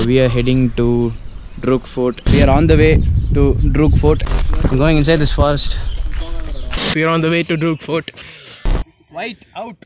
we are heading to Droog Fort. We are on the way to Droog Fort. I'm going inside this forest. We are on the way to Droog Fort. White out.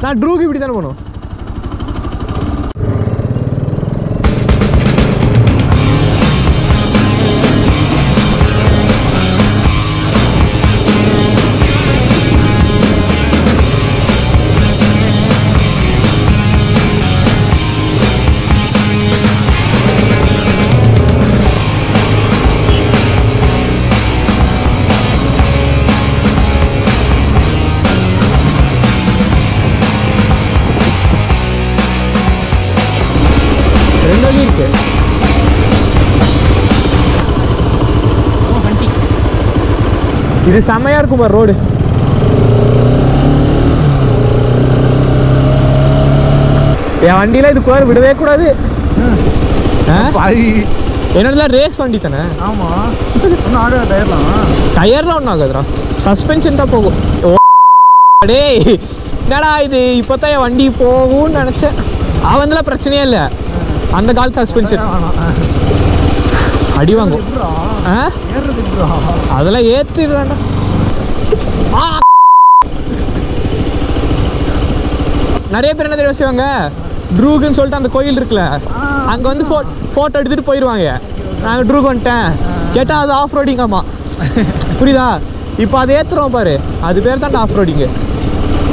நான் ட்ரூக் இப்படி தானே போகணும். இது செம்மையா இருக்கும் பாரு road. என் வண்டியில இது கோர் விடவே கூடாது. என்னோட ரேஸ் வண்டி தானே. ஆமா டயர்லாம் ஒன்றும் ஆகாதுடா, சஸ்பென்ஷன் தான் போகும். டேய் என்னடா இது இப்போதான் என் வண்டி போகும்னு நினச்சேன். அவன்லாம் பிரச்சனையே இல்லை, அந்த கால் சஸ்பென்ஷன் அடி வாங்கும். அதெல்லாம் ஏற்றிடுறாண்டா. நிறைய பேர் என்ன தெரியும் செய்வாங்க, ட்ரூக்னு சொல்லிட்டு அந்த கோயில் இருக்குல்ல, அங்கே வந்து ஃபோட்டோ எடுத்துகிட்டு போயிடுவாங்க. நாங்கள் ட்ரூக் வந்துட்டேன் கேட்டால் அது ஆஃப் ரோடிங்காமா. புரியுதா? இப்போ அதை ஏற்றுறோம் பாரு, அது பேர் தான் ஆஃப் ரோடிங்கு.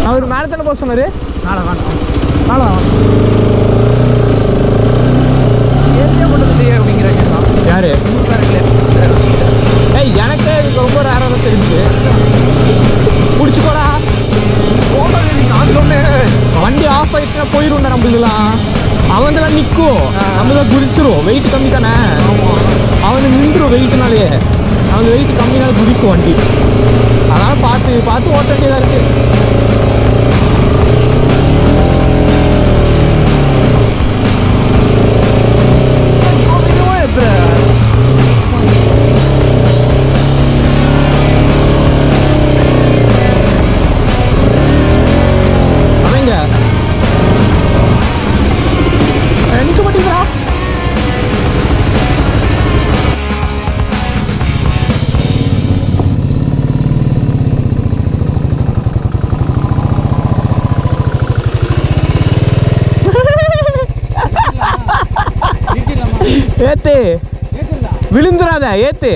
அவர் மேலே தானே போக சொன்னார். யாரு? ஏய் எனக்கே இதுக்கு ரொம்ப ரேராக தெரிஞ்சு. பிடிச்சி போடா, வண்டி ஆஃப் ஆயிடுச்சுன்னா போயிடும்டா நம்மளுக்குலாம். அவன்லாம் நிற்கும், நம்மளாம் குதிச்சிரும். வெயிட் கம்மி தானே, அவனு நின்றுடும் வெயிட்னாலே. அவன் வெயிட் கம்மினால குதிக்கும் வண்டி. அதனால் பார்த்து பார்த்து ஓட்ட வேண்டியதாக இருக்குது. ஏத்து விழுந்துடாத, ஏத்து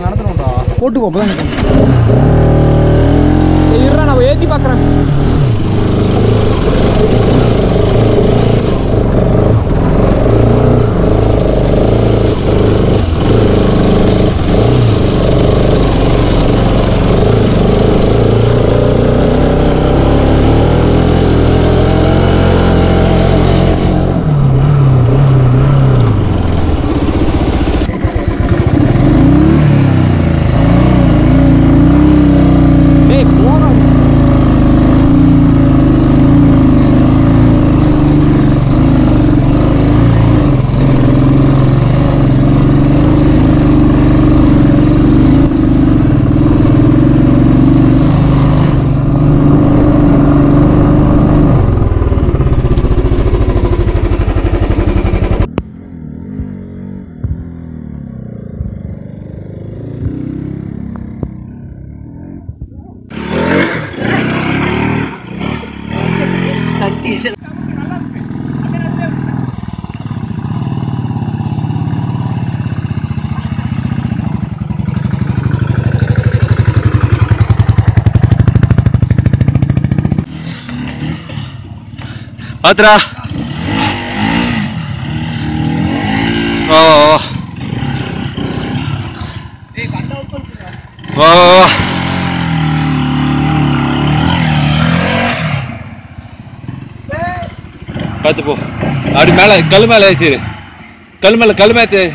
நடத்தணும்டா. போட்டு போப்பதான் இருடா, நான் ஏற்றி பார்க்குறேன். Atra. Oh. Oh. பார்த்து போ. அப்படி மேலே கல் மேலே ஏற்றிடு. கல் மேலே ஏற்றி.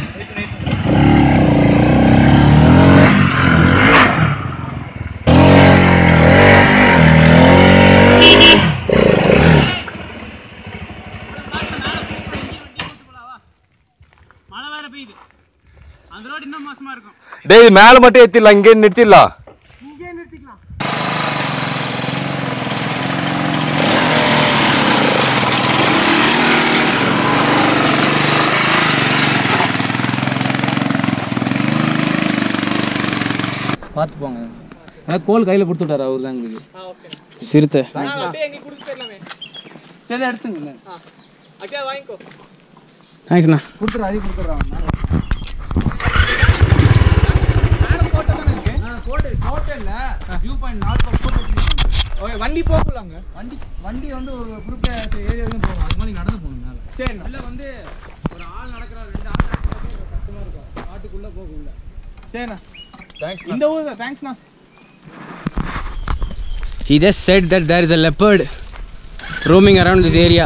டேய் மேலே மட்டும் ஏற்றிடலாம், இங்கே நிறுத்திடலாம். பார்த்து போங்க. ஆனால் கோல் கையில் கொடுத்துட்டாரு அவர் தான் எங்களுக்கு. சிறுத்தை சரி எடுத்துங்க. தேங்க்ஸ்ண்ணா. கொடுத்துட்றா, அதையும் கொடுத்துட்றான். வண்டி போகலாங்க. வண்டி வந்து ஒரு குறிப்பிட்ட ஏரியாவையும் போகலாம். அது மாதிரி நடந்து போகணும் மேலே. சரி இல்லை வந்து ஒரு ஆள் நடக்கிற 2 ஆள் கஷ்டமாக இருக்கும். காட்டுக்குள்ளே போகல. சரிண்ணா. Thanks. In the over, thanks na. He just said that there is a leopard roaming around this area.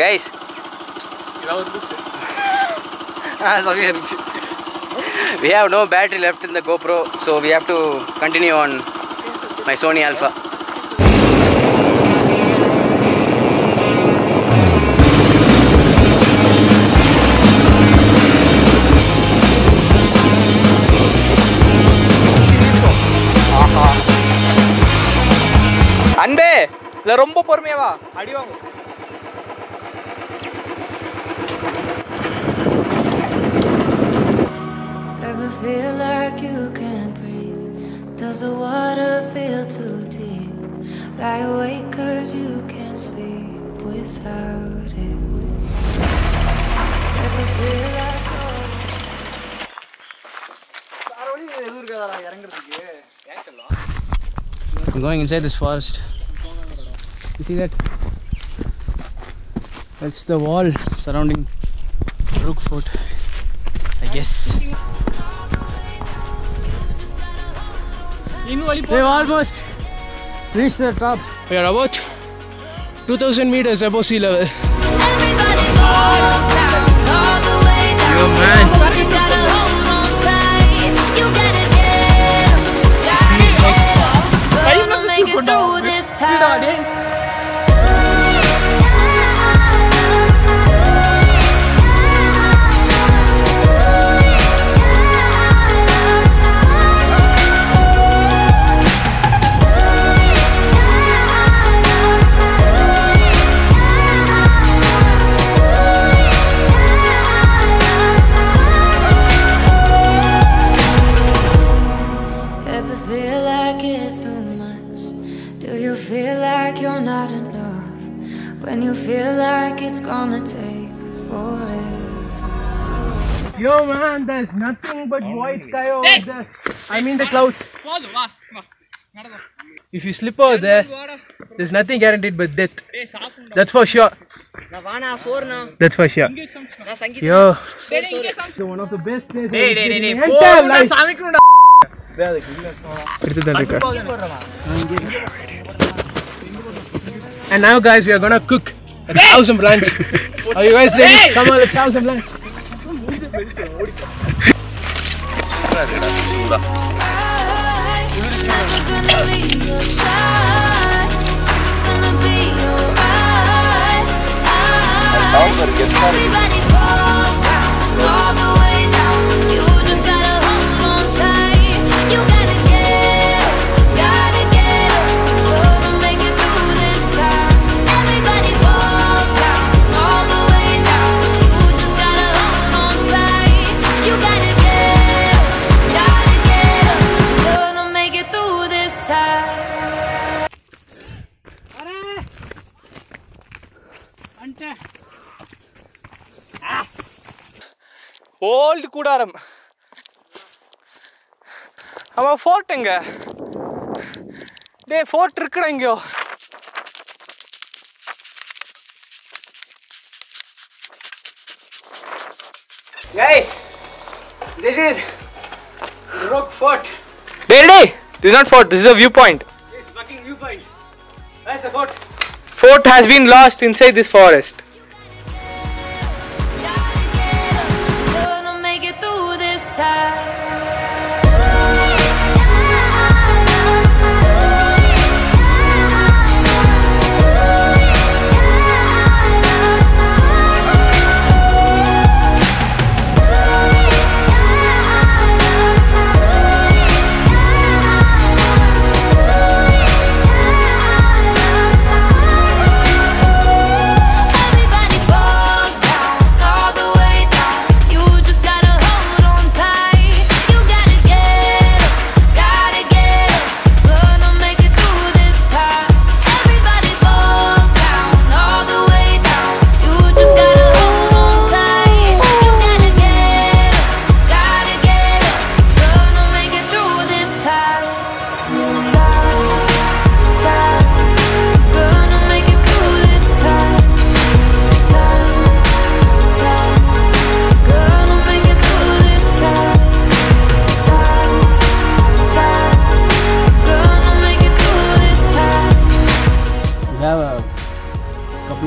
Guys. We have no battery left in the GoPro, so we have to continue on my Sony Alpha. அன்பே இல்ல ரொம்ப பொறுமையா வா, அடி வாங்க. Ever feel like you can't breathe? Does the water feel too deep? Lie awake 'cause you can't sleep without it. Ever feel like I'm going inside this forest. You see that? That's the wall surrounding Droog Fort, I guess. We've almost reached the top. We are about 2000 meters above sea level. Yo man. make it through this time. Ever feel like it's too much? Do you feel like you're not enough? When you feel like it's gonna take forever. Yo man, there's nothing but white sky over there. I mean the clouds. If you slip over there, there's nothing guaranteed but death. That's for sure. That's for sure. Yo, one of the best places in my entire life. And now guys, we are gonna cook. Let's have some lunch. Are you guys ready? Come on, let's have some lunch. It's gonna be your side. It's gonna be alright. Everybody falls down, all the way down. You just gotta hold on tight. You gotta get up, gonna make it through this time. Everybody falls down, all the way down. You just gotta hold on tight. You gotta get up, gonna make it through this time. Old கூடாரம். அவன் fort எங்க? டே fort இருக்குடா எங்கயோ. Guys, this is Droog Fort. This is not fort, this is a viewpoint. This fucking viewpoint. Where's the fort? Fort has been lost inside this forest. Gonna make it through this time.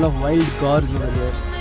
Of wild cars over there.